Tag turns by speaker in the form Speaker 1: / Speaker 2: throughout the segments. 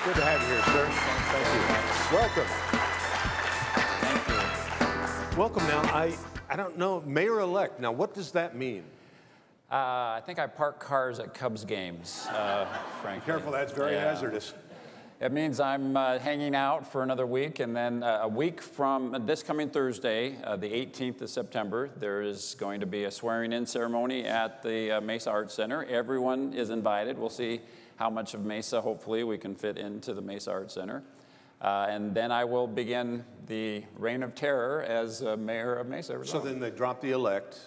Speaker 1: Good to have you here, sir. Thank you. Welcome. Thank you. Welcome. Now, I don't know, mayor-elect. Now, what does that mean?
Speaker 2: I think I park cars at Cubs games, frankly.
Speaker 1: Careful, that's very hazardous.
Speaker 2: It means I'm hanging out for another week, and then a week from this coming Thursday, the 18th of September, there is going to be a swearing-in ceremony at the Mesa Arts Center. Everyone is invited. We'll see how much of Mesa, hopefully, we can fit into the Mesa Arts Center. And then I will begin the reign of terror as mayor of Mesa, Arizona.
Speaker 1: So then they drop the elect.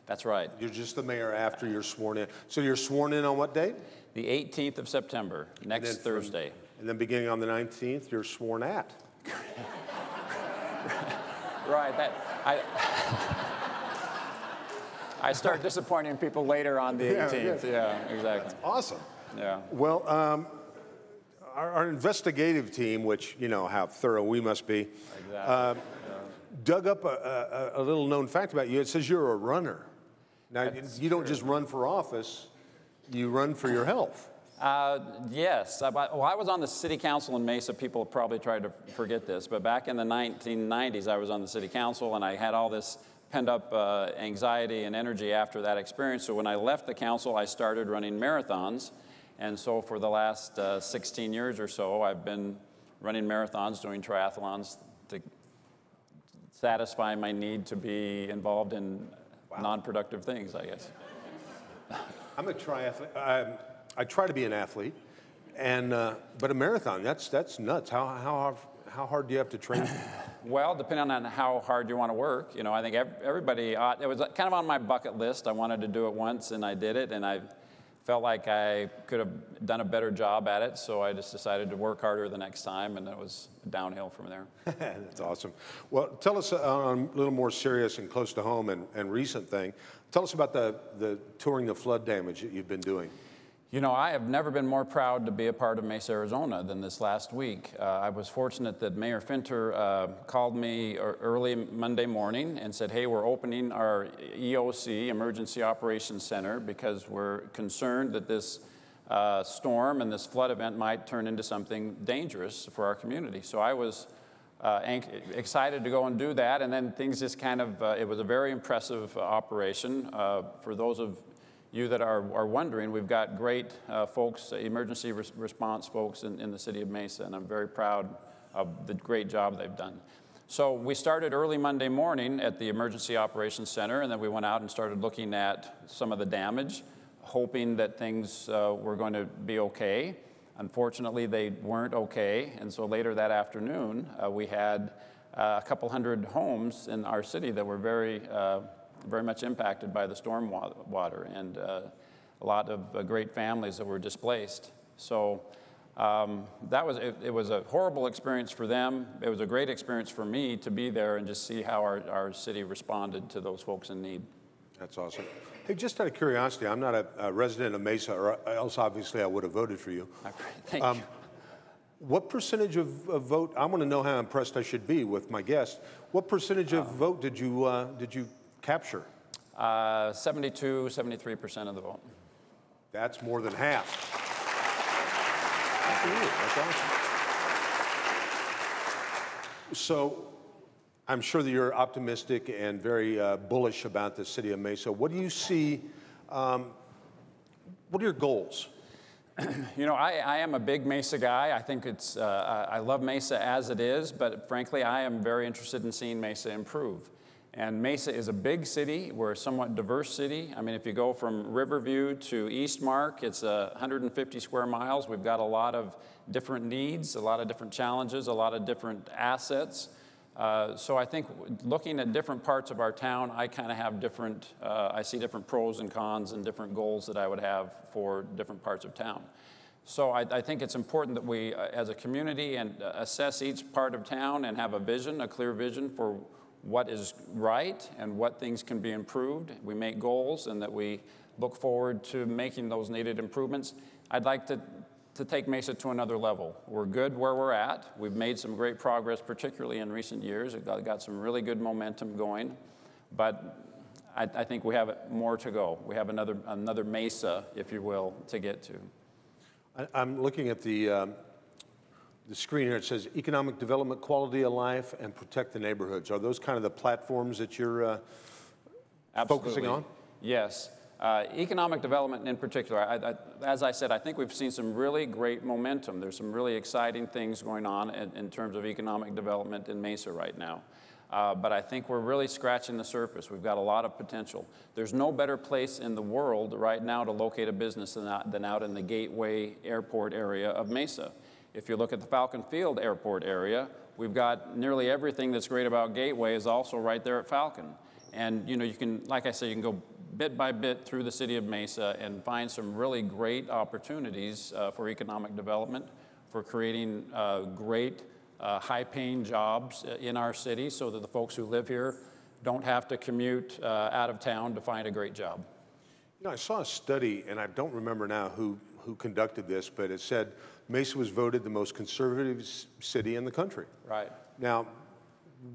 Speaker 2: That's right.
Speaker 1: You're just the mayor after you're sworn in. So you're sworn in on what date?
Speaker 2: The 18th of September, next Thursday.
Speaker 1: And then beginning on the 19th, you're sworn at.
Speaker 2: Right. I start disappointing people later on the 18th. Yeah, exactly.
Speaker 1: That's awesome.
Speaker 2: Yeah.
Speaker 1: Well, our investigative team, which you know how thorough we must be, dug up a little known fact about you. It says you're a runner. Now, you don't just run for office, you run for your health.
Speaker 2: Yes. Well, I was on the city council in Mesa. People probably tried to forget this, but back in the 1990s, I was on the city council, and I had all this pent-up anxiety and energy after that experience. So when I left the council, I started running marathons. And so for the last 16 years or so, I've been running marathons, doing triathlons to satisfy my need to be involved in non-productive things, I guess.
Speaker 1: I'm a triathlete. I try to be an athlete, and but a marathon, that's nuts. How hard do you have to train?
Speaker 2: Well, depending on how hard you want to work, you know, I think everybody ought. It was kind of on my bucket list. I wanted to do it once, and I did it, and I felt like I could have done a better job at it, so I just decided to work harder the next time, and it was downhill from there.
Speaker 1: That's awesome. Well, tell us on a little more serious and close to home and recent thing. Tell us about the touring the flood damage that you've been doing.
Speaker 2: You know, I have never been more proud to be a part of Mesa, Arizona than this last week. I was fortunate that Mayor Finter called me early Monday morning and said, hey, we're opening our EOC, Emergency Operations Center, because we're concerned that this storm and this flood event might turn into something dangerous for our community. So I was excited to go and do that, and then things just kind of, it was a very impressive operation. For those of you that are wondering, we've got great folks, emergency response folks in the city of Mesa, and I'm very proud of the great job they've done. So we started early Monday morning at the Emergency Operations Center, and then we went out and started looking at some of the damage, hoping that things were going to be okay. Unfortunately, they weren't okay, and so later that afternoon, we had a couple hundred homes in our city that were very much impacted by the storm water, and a lot of great families that were displaced. So it was a horrible experience for them. It was a great experience for me to be there and just see how our city responded to those folks in need.
Speaker 1: That's awesome. Hey, just out of curiosity, I'm not a resident of Mesa, or else obviously I would have voted for you.
Speaker 2: Thank you.
Speaker 1: What percentage of vote, I want to know how impressed I should be with my guest. What percentage of vote did you capture?
Speaker 2: 72, 73% of the vote.
Speaker 1: That's more than half. That's awesome. So I'm sure that you're optimistic and very bullish about the city of Mesa. What do you see, what are your goals?
Speaker 2: You know, I am a big Mesa guy. I think it's, I love Mesa as it is, but frankly, I am very interested in seeing Mesa improve. And Mesa is a big city. We're a somewhat diverse city. I mean, if you go from Riverview to Eastmark, it's 150 square miles. We've got a lot of different needs, a lot of different challenges, a lot of different assets. So I think looking at different parts of our town, I kind of have different, I see different pros and cons and different goals that I would have for different parts of town. So I think it's important that we, as a community, and assess each part of town and have a vision, a clear vision for what is right and what things can be improved. We make goals and that we look forward to making those needed improvements. I'd like to take Mesa to another level. We're good where we're at. We've made some great progress, particularly in recent years. We've got some really good momentum going, but I think we have more to go. We have another Mesa, if you will, to get to.
Speaker 1: I'm looking at the the screen here, it says economic development, quality of life, and protect the neighborhoods. Are those kind of the platforms that you're focusing on?
Speaker 2: Yes. Economic development in particular, as I said, I think we've seen some really great momentum. There's some really exciting things going on in terms of economic development in Mesa right now. But I think we're really scratching the surface. We've got a lot of potential. There's no better place in the world right now to locate a business than out in the Gateway Airport area of Mesa. If you look at the Falcon Field Airport area, we've got nearly everything that's great about Gateway is also right there at Falcon. And you know, you can, like I said, you can go bit by bit through the city of Mesa and find some really great opportunities for economic development, for creating great high-paying jobs in our city so that the folks who live here don't have to commute out of town to find a great job.
Speaker 1: You know, I saw a study, and I don't remember now who conducted this, but it said Mesa was voted the most conservative city in the country.
Speaker 2: Right.
Speaker 1: Now,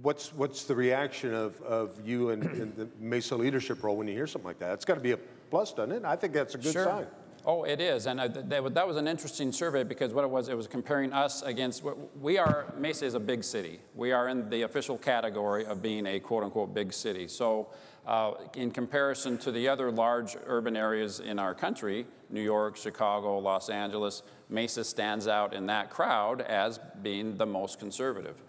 Speaker 1: what's the reaction of you in the Mesa leadership role when you hear something like that? It's got to be a plus, doesn't it? I think that's a good sign.
Speaker 2: Oh, it is, and that was an interesting survey because what it was comparing us against, Mesa is a big city. We are in the official category of being a quote-unquote big city. So in comparison to the other large urban areas in our country, New York, Chicago, Los Angeles, Mesa stands out in that crowd as being the most conservative.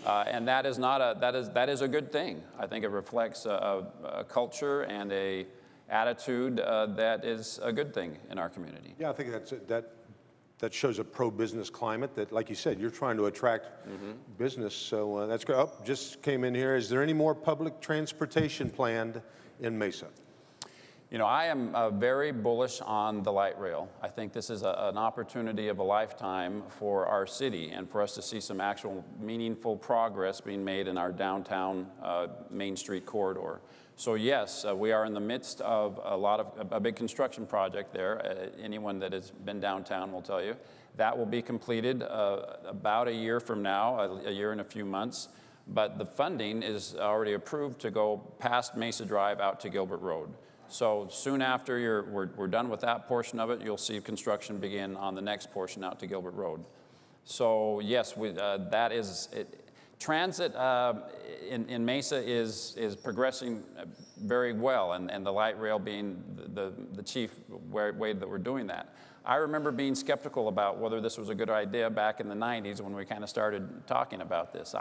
Speaker 2: And that is a good thing. I think it reflects a culture and a attitude that is a good thing in our community.
Speaker 1: Yeah, I think that shows a pro-business climate that, like you said, you're trying to attract business. So that's great. Oh, just came in here. Is there any more public transportation planned in Mesa?
Speaker 2: You know, I am very bullish on the light rail. I think this is an opportunity of a lifetime for our city and for us to see some actual meaningful progress being made in our downtown Main Street corridor. So yes, we are in the midst of a big construction project there. Anyone that has been downtown will tell you. That will be completed about a year from now, a year and a few months. But the funding is already approved to go past Mesa Drive out to Gilbert Road. So soon after we're done with that portion of it, you'll see construction begin on the next portion out to Gilbert Road. So yes, that is it. Transit in Mesa is progressing very well, and the light rail being the chief way that we're doing that. I remember being skeptical about whether this was a good idea back in the 90s when we kind of started talking about this.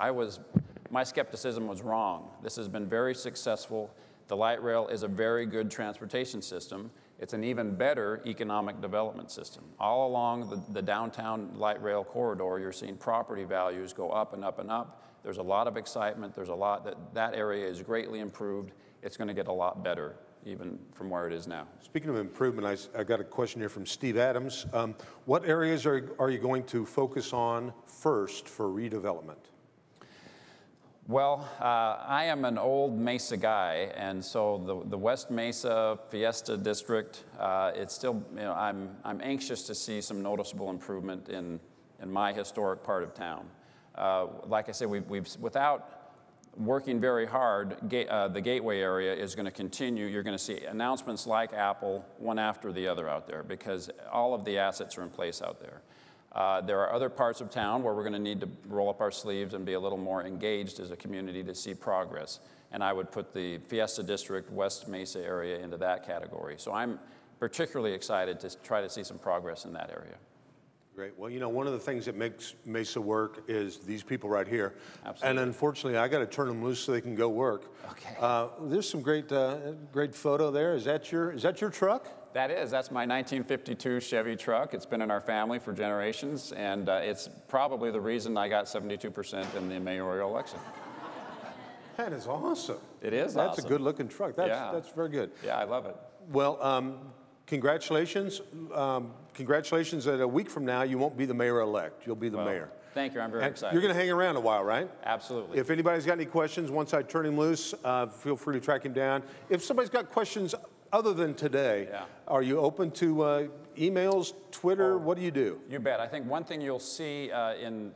Speaker 2: My skepticism was wrong. This has been very successful. The light rail is a very good transportation system. It's an even better economic development system. All along the downtown light rail corridor, you're seeing property values go up and up and up. There's a lot of excitement. There's a lot that area is greatly improved. It's going to get a lot better even from where it is now.
Speaker 1: Speaking of improvement, I got a question here from Steve Adams. What areas are you going to focus on first for redevelopment?
Speaker 2: Well, I am an old Mesa guy, and so the West Mesa Fiesta District, it's still, you know, I'm anxious to see some noticeable improvement in my historic part of town. Like I said, we've without working very hard, the Gateway area is going to continue. You're going to see announcements like Apple, one after the other out there, because all of the assets are in place out there. There are other parts of town where we're going to need to roll up our sleeves and be a little more engaged as a community to see progress. And I would put the Fiesta District, West Mesa area into that category. So I'm particularly excited to try to see some progress in that area.
Speaker 1: Great. Well, you know, one of the things that makes Mesa work is these people right here.
Speaker 2: Absolutely.
Speaker 1: And unfortunately, I got to turn them loose so they can go work.
Speaker 2: Okay.
Speaker 1: There's some great photo there. Is that your truck?
Speaker 2: That's my 1952 Chevy truck. It's been in our family for generations, and it's probably the reason I got 72% in the mayoral election.
Speaker 1: That is awesome.
Speaker 2: It is
Speaker 1: That's
Speaker 2: awesome.
Speaker 1: a good-looking truck. That's very good.
Speaker 2: Yeah, I love it.
Speaker 1: Well, congratulations. Congratulations that a week from now, you won't be the mayor-elect. You'll be the mayor.
Speaker 2: Thank you. I'm very excited.
Speaker 1: You're going to hang around a while, right?
Speaker 2: Absolutely.
Speaker 1: If anybody's got any questions, once I turn him loose, feel free to track him down. If somebody's got questions other than today, are you open to emails, Twitter? What do you do?
Speaker 2: You bet. I think one thing you'll see in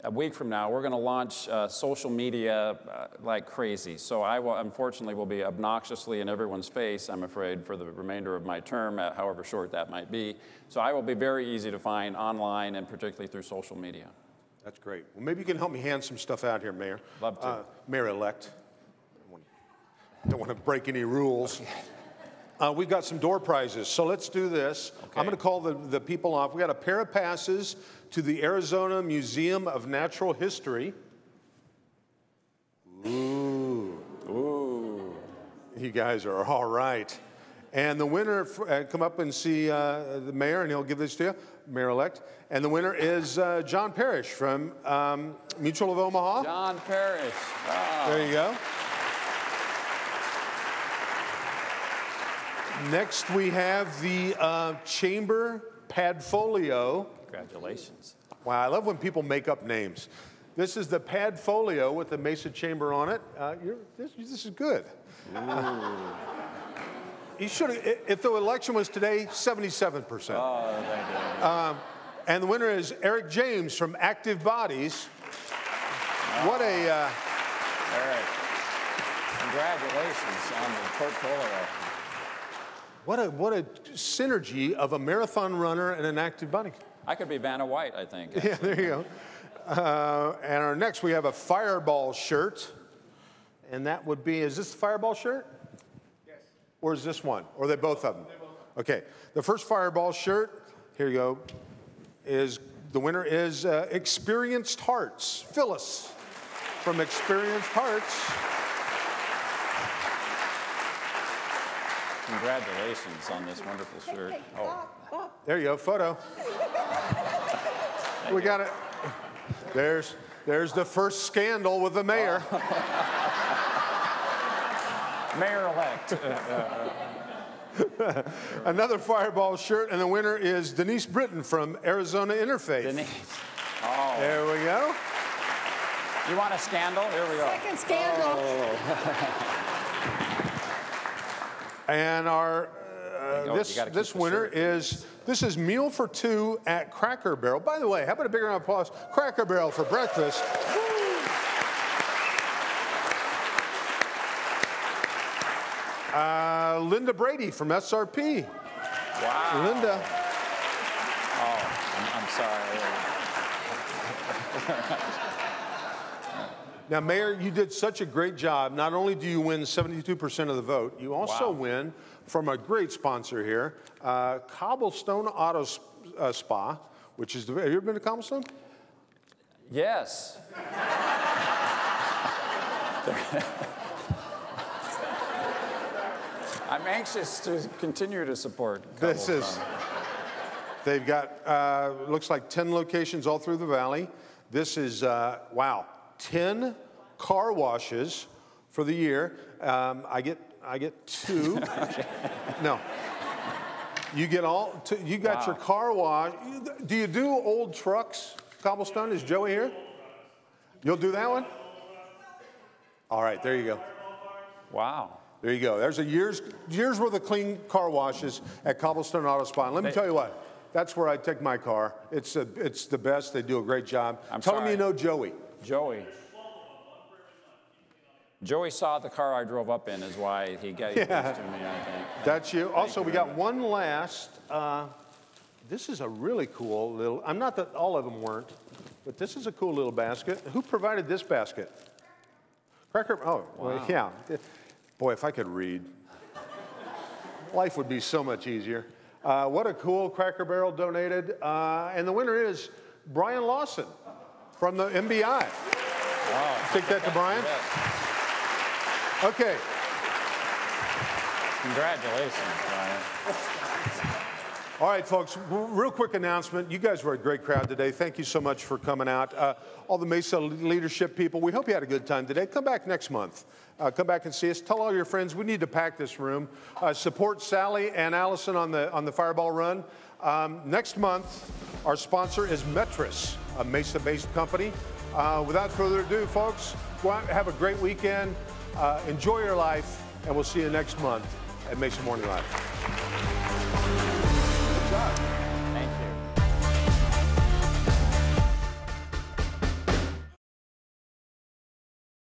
Speaker 2: a week from now, we're going to launch social media like crazy. So I will, unfortunately, will be obnoxiously in everyone's face, I'm afraid, for the remainder of my term, however short that might be. So I will be very easy to find online and particularly through social media.
Speaker 1: That's great. Well, maybe you can help me hand some stuff out here, Mayor.
Speaker 2: Love to.
Speaker 1: Mayor-elect. Don't want to break any rules. We've got some door prizes, so let's do this. Okay. I'm going to call the people off. We got a pair of passes to the Arizona Museum of Natural History. Ooh. Ooh. You guys are all right. And the winner, come up and see the mayor, and he'll give this to you, Mayor-elect. And the winner is John Parrish from Mutual of Omaha.
Speaker 2: John Parrish. Wow.
Speaker 1: There you go. Next, we have the Chamber Padfolio.
Speaker 2: Congratulations. Wow,
Speaker 1: I love when people make up names. This is the Padfolio with the Mesa Chamber on it. This is good. You should have, if the election was today, 77%.
Speaker 2: Oh, thank you.
Speaker 1: And the winner is Eric James from Active Bodies.
Speaker 2: Oh.
Speaker 1: What a...
Speaker 2: Eric, congratulations on the portfolio.
Speaker 1: What a synergy of a marathon runner and an active body.
Speaker 2: I could be Vanna White, I think. Actually.
Speaker 1: Yeah, there you go. And our next, we have a Fireball shirt. And that would be, is this the Fireball shirt? Yes. Or is this one? Or are they both of them? They're both. Okay. The first Fireball shirt, here you go, the winner is Experienced Hearts. Phyllis from Experienced Hearts.
Speaker 2: Congratulations on this wonderful shirt. Oh.
Speaker 1: There you go, photo. We got it. There's the first scandal with the mayor.
Speaker 2: Mayor-elect.
Speaker 1: Another Fireball shirt, and the winner is Denise Britton from Arizona Interfaith.
Speaker 2: Denise. Oh.
Speaker 1: There we go.
Speaker 2: You want a scandal? Here we go.
Speaker 3: Second scandal.
Speaker 2: Oh.
Speaker 1: And our this winner is, this is Meal for Two at Cracker Barrel. By the way, how about a big round of applause? Cracker Barrel for breakfast. Linda Brady from SRP.
Speaker 2: Wow.
Speaker 1: Linda.
Speaker 2: Oh, I'm sorry.
Speaker 1: Now, Mayor, you did such a great job. Not only do you win 72% of the vote, you also win from a great sponsor here, Cobblestone Auto Spa, which is, have you ever been to Cobblestone?
Speaker 2: Yes. I'm anxious to continue to support Cobblestone.
Speaker 1: They've got, looks like 10 locations all through the valley. This is, wow, 10 car washes for the year. I get 2.
Speaker 2: Okay.
Speaker 1: No. You get all, you got your car wash. Do you do old trucks, Cobblestone? Is Joey here? You'll do that one? All right, there you go.
Speaker 2: Wow.
Speaker 1: There you go. There's a year's worth of clean car washes at Cobblestone Auto Spa. And let me tell you what, that's where I take my car. It's the best. They do a great job. Tell them you know Joey.
Speaker 2: Joey saw the car I drove up in is why he gave this to me, I think.
Speaker 1: That's you. Also, we got one last. This is a really cool little, I'm not that all of them weren't, but this is a cool little basket. Who provided this basket? Cracker, oh, well, yeah. Boy, if I could read, life would be so much easier. What a cool Cracker Barrel donated. And the winner is Brian Lawson from the MBI.
Speaker 2: Wow.
Speaker 1: Take that to Brian.
Speaker 2: Yes.
Speaker 1: Okay.
Speaker 2: Congratulations, Brian.
Speaker 1: All right, folks, real quick announcement. You guys were a great crowd today. Thank you so much for coming out. All the Mesa leadership people, we hope you had a good time today. Come back next month. Come back and see us. Tell all your friends we need to pack this room. Support Sally and Allison on the Fireball Run. Next month, our sponsor is Metris, a Mesa-based company. Without further ado, folks, go out and have a great weekend. Enjoy your life, and we'll see you next month at Mesa Morning Live. Good job.